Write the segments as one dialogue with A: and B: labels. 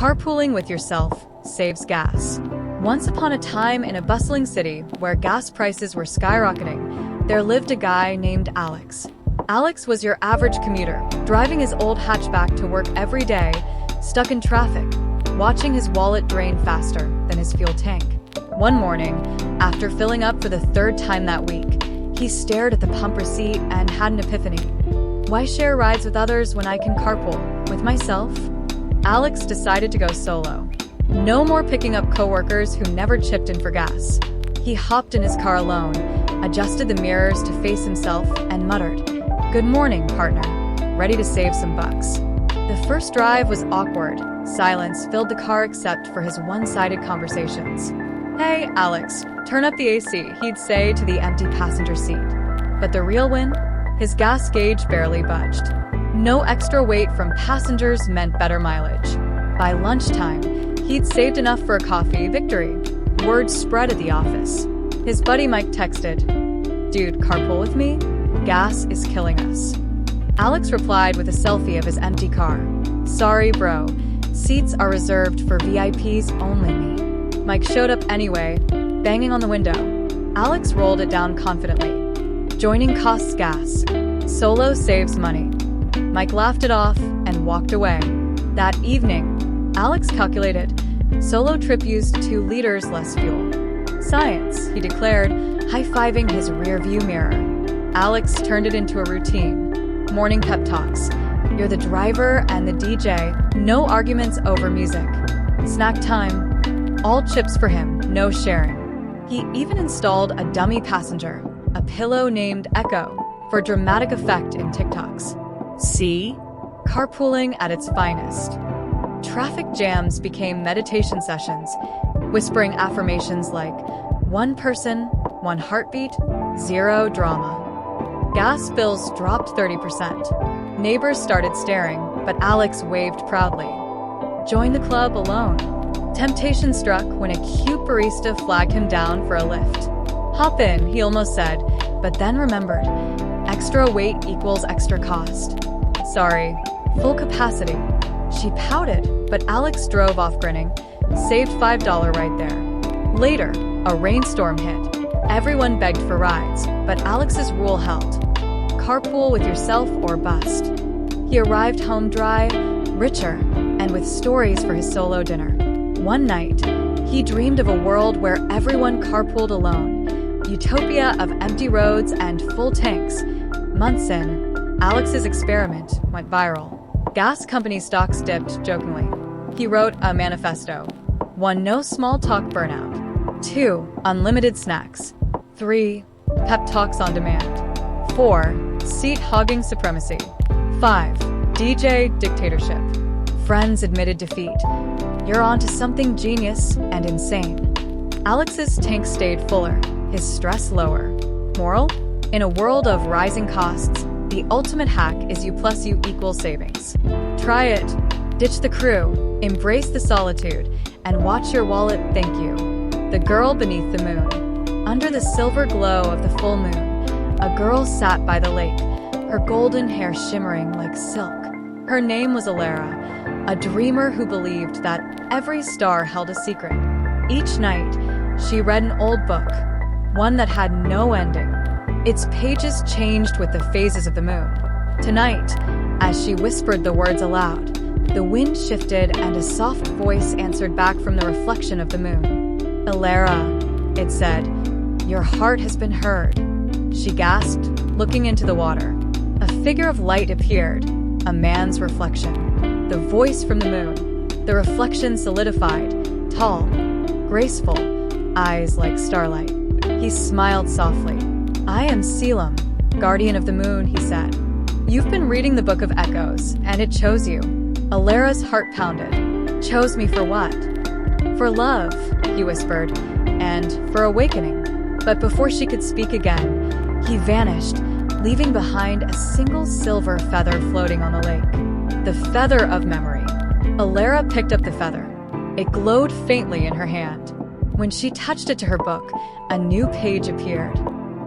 A: Carpooling with yourself saves gas. Once upon a time in a bustling city where gas prices were skyrocketing, there lived a guy named Alex. Alex was your average commuter, driving his old hatchback to work every day, stuck in traffic, watching his wallet drain faster than his fuel tank. One morning, after filling up for the third time that week, he stared at the pump receipt and had an epiphany. Why share rides with others when I can carpool with myself? Alex decided to go solo. No more picking up coworkers who never chipped in for gas. He hopped in his car alone, adjusted the mirrors to face himself, and muttered, "Good morning, partner. Ready to save some bucks." The first drive was awkward. Silence filled the car except for his one-sided conversations. "Hey, Alex, turn up the AC," he'd say to the empty passenger seat. But the real win? His gas gauge barely budged. No extra weight from passengers meant better mileage. By lunchtime, he'd saved enough for a coffee. Victory. Word spread at the office. His buddy Mike texted, "Dude, carpool with me? Gas is killing us." Alex replied with a selfie of his empty car. "Sorry, bro. Seats are reserved for VIPs only me." Mike showed up anyway, banging on the window. Alex rolled it down confidently. Joining costs gas. Solo saves money. Mike laughed it off and walked away. That evening, Alex calculated. Solo trip used 2 liters less fuel. "Science," he declared, high-fiving his rearview mirror. Alex turned it into a routine. Morning pep talks. You're the driver and the DJ. No arguments over music. Snack time. All chips for him, no sharing. He even installed a dummy passenger, a pillow named Echo, for dramatic effect in TikToks. See? Carpooling at its finest. Traffic jams became meditation sessions, whispering affirmations like, "One person, one heartbeat, 0 drama." Gas bills dropped 30%. Neighbors started staring, but Alex waved proudly. Join the club alone. Temptation struck when a cute barista flagged him down for a lift. "Hop in," he almost said, but then remembered. Extra weight equals extra cost. "Sorry, full capacity." She pouted, but Alex drove off grinning, saved $5 right there. Later, a rainstorm hit. Everyone begged for rides, but Alex's rule held. Carpool with yourself or bust. He arrived home dry, richer, and with stories for his solo dinner. One night, he dreamed of a world where everyone carpooled alone. Utopia of empty roads and full tanks. Months in, Alex's experiment went viral. Gas company stocks dipped jokingly. He wrote a manifesto. 1. No small talk burnout. 2. Unlimited snacks. 3. Pep talks on demand. 4. Seat hogging supremacy. 5. DJ dictatorship. Friends admitted defeat. You're onto something genius and insane. Alex's tank stayed fuller, his stress lower. Moral? In a world of rising costs, the ultimate hack is U plus U equals savings. Try it. Ditch the crew, embrace the solitude, and watch your wallet thank you. The girl beneath the moon. Under the silver glow of the full moon, a girl sat by the lake, her golden hair shimmering like silk. Her name was Alara, a dreamer who believed that every star held a secret. Each night, she read an old book, one that had no ending. Its pages changed with the phases of the moon. Tonight, as she whispered the words aloud, the wind shifted and a soft voice answered back from the reflection of the moon. "Alara," it said, "your heart has been heard." She gasped, looking into the water. A figure of light appeared, a man's reflection. The voice from the moon. The reflection solidified, tall, graceful, eyes like starlight. He smiled softly. "I am Selim, guardian of the moon," he said. "You've been reading the Book of Echoes, and it chose you." Alara's heart pounded. "Chose me for what?" "For love," he whispered, "and for awakening." But before she could speak again, he vanished, leaving behind a single silver feather floating on the lake. The feather of memory. Alara picked up the feather. It glowed faintly in her hand. When she touched it to her book, a new page appeared.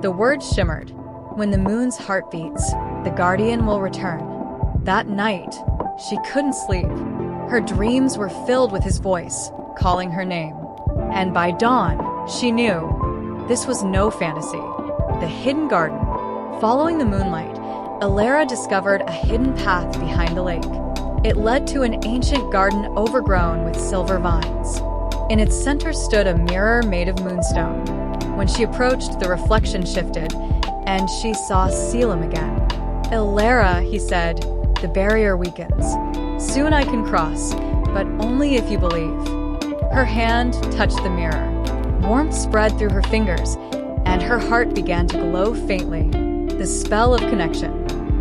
A: The words shimmered. "When the moon's heart beats, the guardian will return." That night, she couldn't sleep. Her dreams were filled with his voice, calling her name. And by dawn, she knew this was no fantasy. The hidden garden. Following the moonlight, Alara discovered a hidden path behind the lake. It led to an ancient garden overgrown with silver vines. In its center stood a mirror made of moonstone. When she approached, the reflection shifted, and she saw Selim again. "Alara," he said, "the barrier weakens. Soon I can cross, but only if you believe." Her hand touched the mirror. Warmth spread through her fingers, and her heart began to glow faintly. The spell of connection.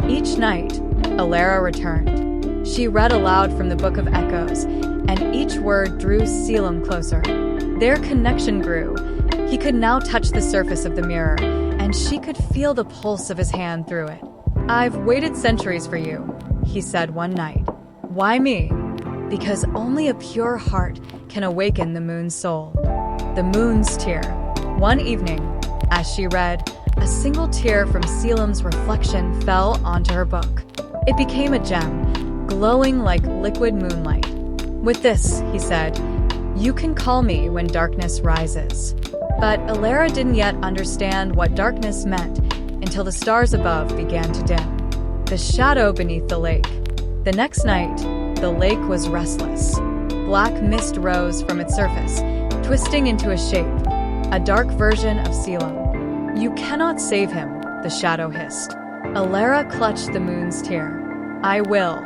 A: Each night, Alara returned. She read aloud from the Book of Echoes, and each word drew Selim closer. Their connection grew. He could now touch the surface of the mirror, and she could feel the pulse of his hand through it. "I've waited centuries for you," he said one night. "Why me?" "Because only a pure heart can awaken the moon's soul." The moon's tear. One evening, as she read, a single tear from Selim's reflection fell onto her book. It became a gem, glowing like liquid moonlight. "With this," he said, "you can call me when darkness rises." But Alara didn't yet understand what darkness meant until the stars above began to dim. The shadow beneath the lake. The next night, the lake was restless. Black mist rose from its surface, twisting into a shape, a dark version of Selim. "You cannot save him," the shadow hissed. Alara clutched the moon's tear. "I will."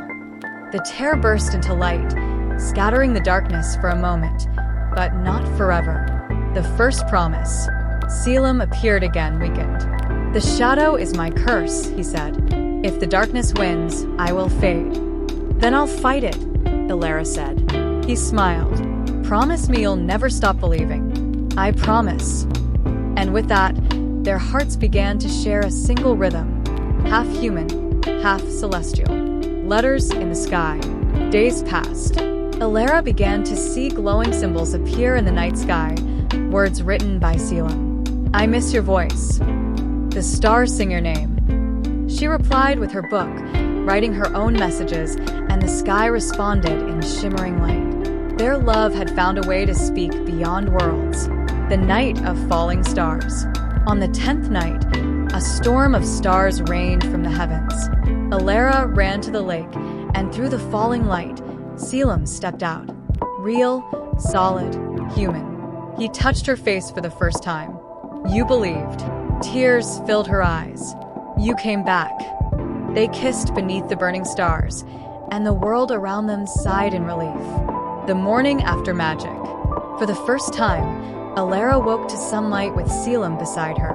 A: The tear burst into light, scattering the darkness for a moment, but not forever. The first promise. Selim appeared again, weakened. "The shadow is my curse," he said. "If the darkness wins, I will fade." "Then I'll fight it," Alara said. He smiled. "Promise me you'll never stop believing." "I promise." And with that, their hearts began to share a single rhythm, half human, half celestial. Letters in the sky. Days passed. Alara began to see glowing symbols appear in the night sky, words written by Selim. "I miss your voice. The stars sing your name." She replied with her book, writing her own messages, and the sky responded in shimmering light. Their love had found a way to speak beyond worlds. The night of falling stars. On the 10th night, a storm of stars rained from the heavens. Alara ran to the lake, and through the falling light, Selim stepped out. Real, solid, human. He touched her face for the first time. "You believed." Tears filled her eyes. "You came back." They kissed beneath the burning stars, and the world around them sighed in relief. The morning after magic. For the first time, Alara woke to sunlight with Selim beside her.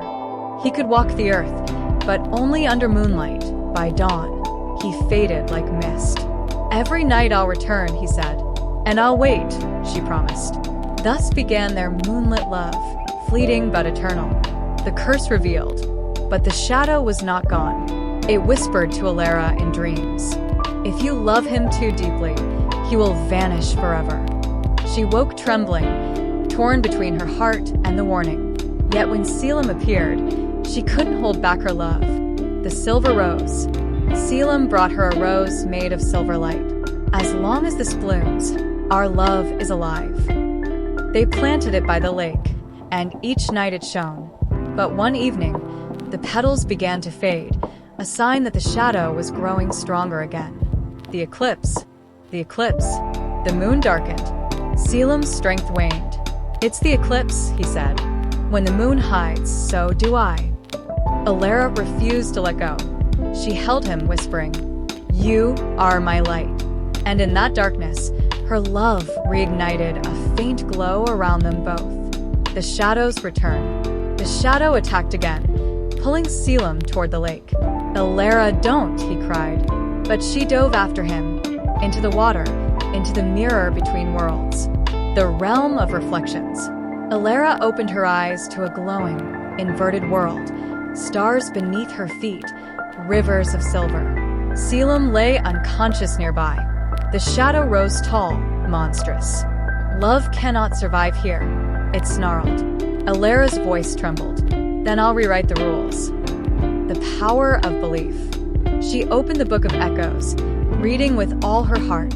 A: He could walk the earth, but only under moonlight. By dawn, he faded like mist. "Every night I'll return," he said. "And I'll wait," she promised. Thus began their moonlit love, fleeting but eternal. The curse revealed, but the shadow was not gone. It whispered to Alara in dreams. "If you love him too deeply, he will vanish forever." She woke trembling, torn between her heart and the warning. Yet when Selim appeared, she couldn't hold back her love. The silver rose. Selim brought her a rose made of silver light. "As long as this blooms, our love is alive." They planted it by the lake, and each night it shone. But one evening, the petals began to fade, a sign that the shadow was growing stronger again. The eclipse. The moon darkened. Selim's strength waned. "It's the eclipse," he said. "When the moon hides, so do I." Alara refused to let go. She held him, whispering, "You are my light." And in that darkness, her love reignited a faint glow around them both. The shadows returned. The shadow attacked again, pulling Selim toward the lake. "Alara, don't," he cried. But she dove after him, into the water, into the mirror between worlds, the realm of reflections. Alara opened her eyes to a glowing, inverted world, stars beneath her feet, rivers of silver. Selim lay unconscious nearby. The shadow rose tall, monstrous. "Love cannot survive here," it snarled. Alara's voice trembled. "Then I'll rewrite the rules." The power of belief. She opened the Book of Echoes, reading with all her heart.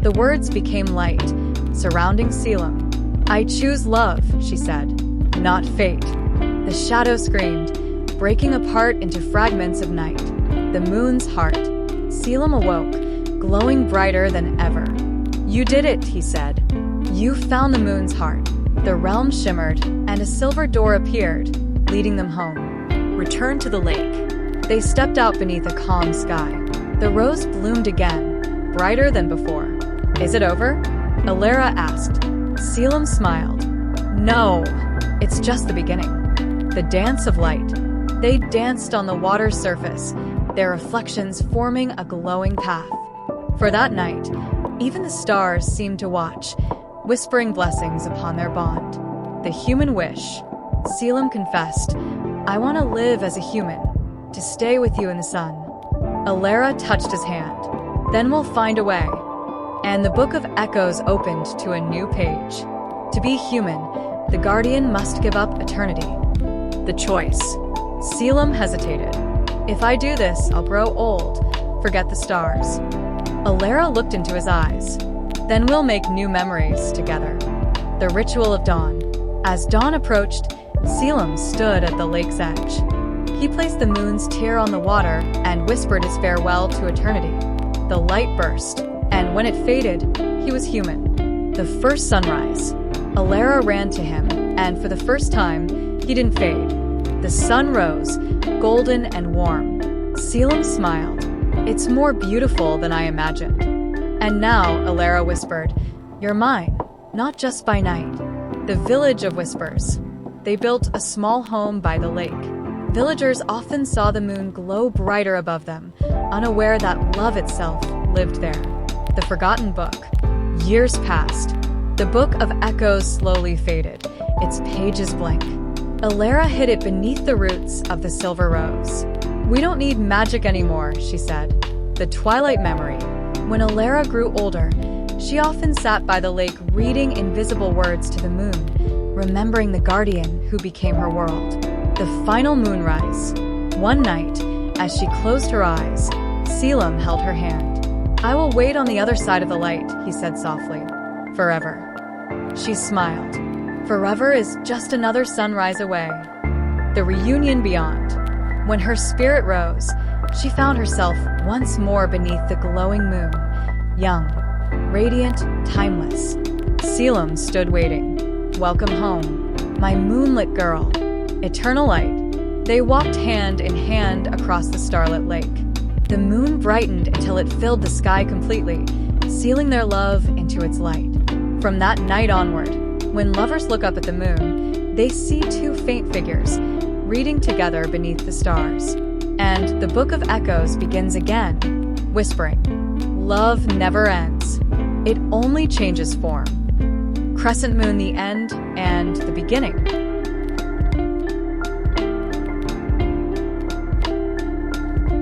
A: The words became light, surrounding Selim. "I choose love," she said, "not fate." The shadow screamed, breaking apart into fragments of night. The moon's heart. Selim awoke, glowing brighter than ever. "You did it," he said. "You found the moon's heart." The realm shimmered, and a silver door appeared, leading them home. Return to the lake. They stepped out beneath a calm sky. The rose bloomed again, brighter than before. "Is it over?" Alara asked. Selim smiled. "No, it's just the beginning." The dance of light. They danced on the water's surface, their reflections forming a glowing path. For that night, even the stars seemed to watch, whispering blessings upon their bond. The human wish. Selim confessed, "I want to live as a human, to stay with you in the sun." Alara touched his hand. "Then we'll find a way." And the Book of Echoes opened to a new page. To be human, the Guardian must give up eternity. The choice. Selim hesitated. "If I do this, I'll grow old, forget the stars." Alara looked into his eyes. "Then we'll make new memories together." The ritual of dawn. As dawn approached, Selim stood at the lake's edge. He placed the moon's tear on the water and whispered his farewell to eternity. The light burst, and when it faded, he was human. The first sunrise. Alara ran to him, and for the first time, he didn't fade. The sun rose, golden and warm. Selim smiled. "It's more beautiful than I imagined." "And now," Alara whispered, "you're mine, not just by night." The village of whispers. They built a small home by the lake. Villagers often saw the moon glow brighter above them, unaware that love itself lived there. The forgotten book. Years passed. The Book of Echoes slowly faded, its pages blank. Alara hid it beneath the roots of the silver rose. "We don't need magic anymore," she said. The twilight memory. When Alara grew older, she often sat by the lake reading invisible words to the moon, remembering the guardian who became her world. The final moonrise. One night, as she closed her eyes, Selim held her hand. "I will wait on the other side of the light," he said softly. "Forever." She smiled. Forever is just another sunrise away. The reunion beyond. When her spirit rose, she found herself once more beneath the glowing moon, young, radiant, timeless. Selim stood waiting. "Welcome home, my moonlit girl." Eternal light. They walked hand in hand across the starlit lake. The moon brightened until it filled the sky completely, sealing their love into its light. From that night onward, when lovers look up at the moon, they see two faint figures, reading together beneath the stars. And the Book of Echoes begins again, whispering, "Love never ends. It only changes form." Crescent moon, the end and the beginning.